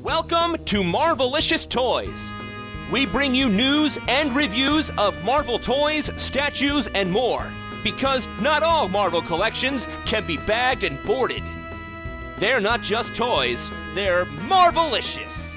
Welcome to Marvelicious Toys. We bring you news and reviews of Marvel toys, statues, and more. Because not all Marvel collections can be bagged and boarded. They're not just toys, they're Marvelicious.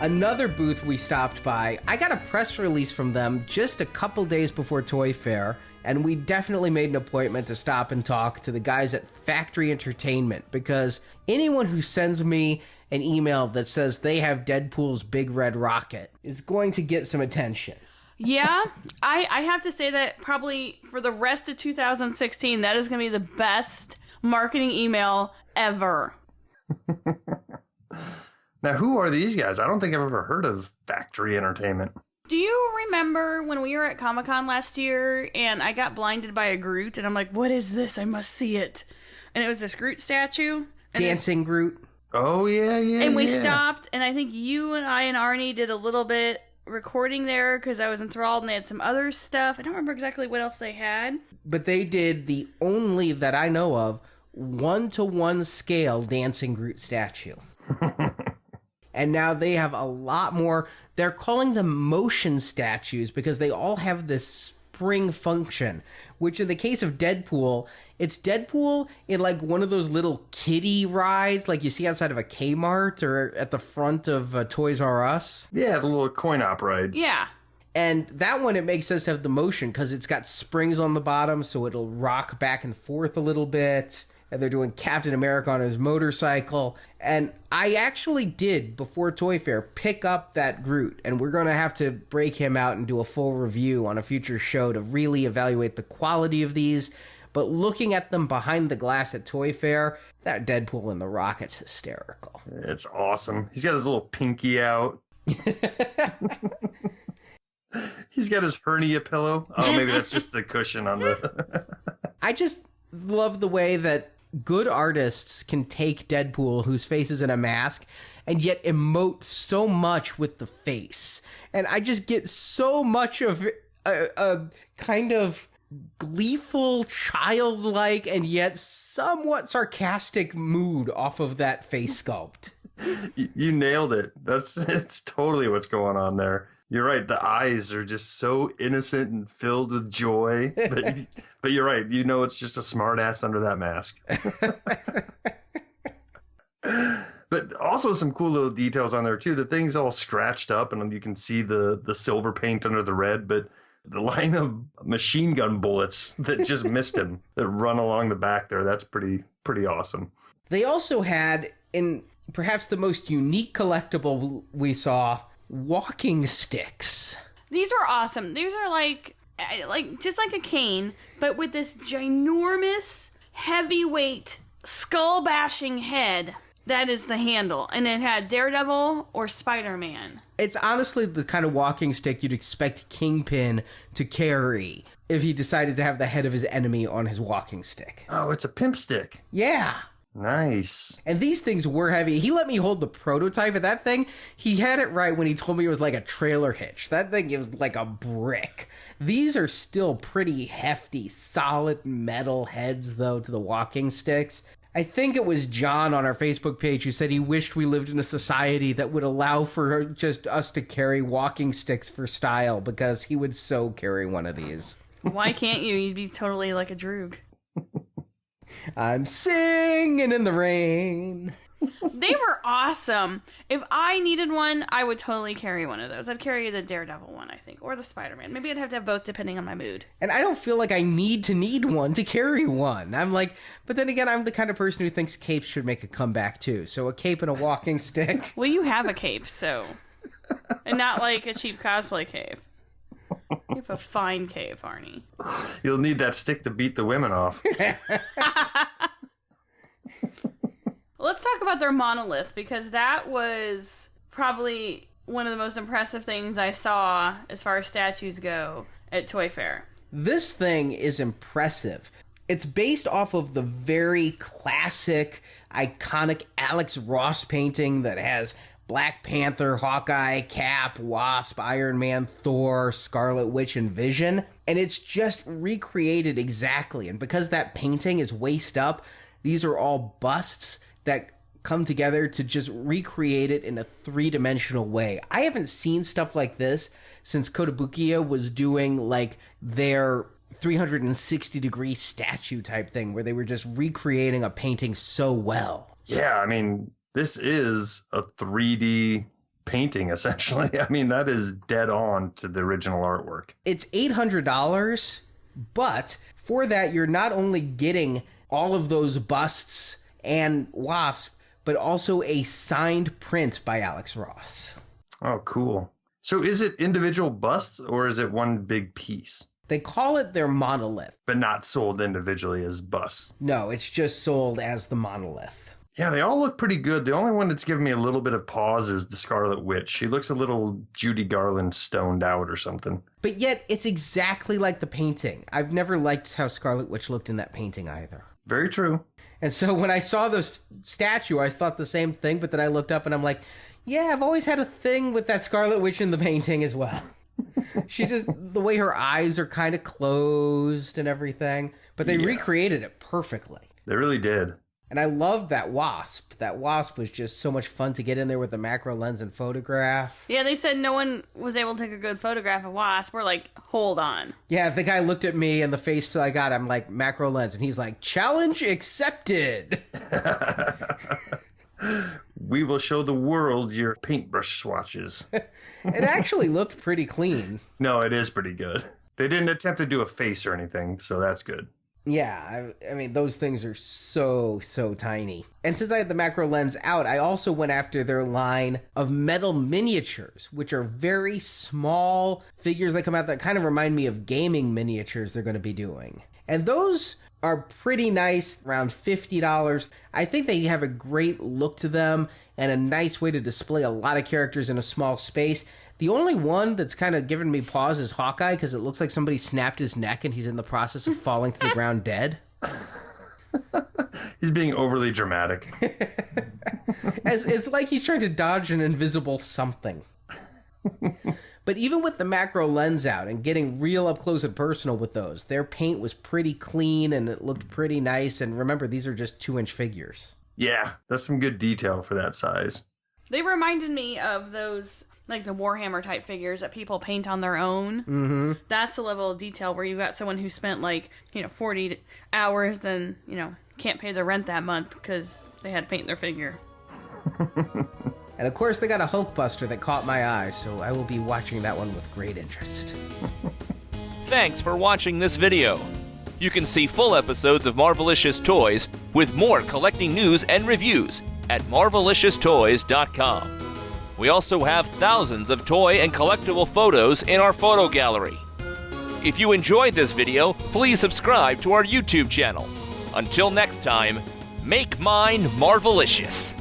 Another booth we stopped by, I got a press release from them just a couple days before Toy Fair, and we definitely made an appointment to stop and talk to the guys at Factory Entertainment, because anyone who sends me an email that says they have Deadpool's Big Red Rocket is going to get some attention. Yeah, I have to say that probably for the rest of 2016, that is going to be the best marketing email ever. Now, who are these guys? I don't think I've ever heard of Factory Entertainment. Do you remember when we were at Comic-Con last year and I got blinded by a Groot and I'm like, what is this? I must see it. And it was this Groot statue. Dancing Groot. Oh, yeah. And we stopped, and I think you and I and Arnie did a little bit recording there because I was enthralled, and they had some other stuff. I don't remember exactly what else they had. But they did the only, that I know of, 1-to-1 scale Dancing Groot statue. And now they have a lot more. They're calling them motion statues because they all have this spring function, which in the case of Deadpool, it's Deadpool in like one of those little kiddie rides like you see outside of a Kmart or at the front of Toys R Us. Yeah, the little coin-op rides. Yeah. And that one, it makes sense to have the motion because it's got springs on the bottom, so it'll rock back and forth a little bit. And they're doing Captain America on his motorcycle. And I actually did, before Toy Fair, pick up that Groot. And we're going to have to break him out and do a full review on a future show to really evaluate the quality of these. But looking at them behind the glass at Toy Fair, that Deadpool and the Rocket's hysterical. It's awesome. He's got his little pinky out. He's got his hernia pillow. Oh, maybe that's just the cushion on the... I just love the way that good artists can take Deadpool, whose face is in a mask, and yet emote so much with the face. And I just get so much of a kind of gleeful, childlike, and yet somewhat sarcastic mood off of that face sculpt. You nailed it. It's totally what's going on there. You're right. The eyes are just so innocent and filled with joy. But you're right. You know it's just a smart ass under that mask. But also some cool little details on there, too. The thing's all scratched up, and you can see the silver paint under the red. But the line of machine gun bullets that just missed him that run along the back there, that's pretty awesome. They also had, in perhaps the most unique collectible we saw, walking sticks. These were awesome. These are like just like a cane, but with this ginormous, heavyweight, skull-bashing head. That is the handle. And it had Daredevil or Spider-Man. It's honestly the kind of walking stick you'd expect Kingpin to carry if he decided to have the head of his enemy on his walking stick. Oh, it's a pimp stick. Yeah. Nice. And these things were heavy. He let me hold the prototype of that thing. He had it right when he told me it was like a trailer hitch. That thing is like a brick. These are still pretty hefty, solid metal heads, though, to the walking sticks. I think it was John on our Facebook page who said he wished we lived in a society that would allow for just us to carry walking sticks for style, because he would so carry one of these. Why can't you? You'd be totally like a droog. I'm singing in the rain. They were awesome. If I needed one, I would totally carry one of those. I'd carry the Daredevil one, I think, or the Spider-Man. Maybe I'd have to have both depending on my mood. And I don't feel like I need one to carry one. I'm like, but then again, I'm the kind of person who thinks capes should make a comeback too. So a cape and a walking stick. Well, you have a cape, so. And not like a cheap cosplay cape. You have a fine cape, Arnie. You'll need that stick to beat the women off. Well, let's talk about their monolith, because that was probably one of the most impressive things I saw as far as statues go at Toy Fair. This thing is impressive. It's based off of the very classic, iconic Alex Ross painting that has Black Panther, Hawkeye, Cap, Wasp, Iron Man, Thor, Scarlet Witch, and Vision. And it's just recreated exactly. And because that painting is waist up, these are all busts that come together to just recreate it in a three-dimensional way. I haven't seen stuff like this since Kotobukiya was doing like their 360-degree statue type thing where they were just recreating a painting so well. Yeah, I mean, this is a 3D painting, essentially. I mean, that is dead on to the original artwork. It's $800, but for that, you're not only getting all of those busts and Wasp, but also a signed print by Alex Ross. Oh, cool. So is it individual busts or is it one big piece? They call it their monolith. But not sold individually as busts? No, it's just sold as the monolith. Yeah, they all look pretty good. The only one that's giving me a little bit of pause is the Scarlet Witch. She looks a little Judy Garland stoned out or something. But yet, it's exactly like the painting. I've never liked how Scarlet Witch looked in that painting either. Very true. And so when I saw this statue, I thought the same thing, but then I looked up and I'm like, yeah, I've always had a thing with that Scarlet Witch in the painting as well. She just, the way her eyes are kind of closed and everything, but they recreated it perfectly. They really did. And I love that Wasp. That Wasp was just so much fun to get in there with the macro lens and photograph. Yeah, they said no one was able to take a good photograph of Wasp. We're like, hold on. Yeah, the guy looked at me and the face I got, I'm like, macro lens. And he's like, challenge accepted. We will show the world your paintbrush swatches. It actually looked pretty clean. No, it is pretty good. They didn't attempt to do a face or anything, so that's good. Yeah, I mean, those things are so tiny. And since I had the macro lens out, I also went after their line of metal miniatures, which are very small figures that come out that kind of remind me of gaming miniatures they're going to be doing. And those are pretty nice, around $50. I think they have a great look to them and a nice way to display a lot of characters in a small space. The only one that's kind of given me pause is Hawkeye, because it looks like somebody snapped his neck and he's in the process of falling to the ground dead. He's being overly dramatic. It's like he's trying to dodge an invisible something. But even with the macro lens out and getting real up close and personal with those, their paint was pretty clean and it looked pretty nice. And remember, these are just 2-inch figures. Yeah, that's some good detail for that size. They reminded me of those, like the Warhammer type figures that people paint on their own. Mm-hmm. That's a level of detail where you've got someone who spent 40 hours, then, can't pay their rent that month because they had to paint their figure. And of course, they got a Hulkbuster that caught my eye, so I will be watching that one with great interest. Thanks for watching this video. You can see full episodes of Marvelicious Toys with more collecting news and reviews at marvelicioustoys.com. We also have thousands of toy and collectible photos in our photo gallery. If you enjoyed this video, please subscribe to our YouTube channel. Until next time, make mine Marvelicious.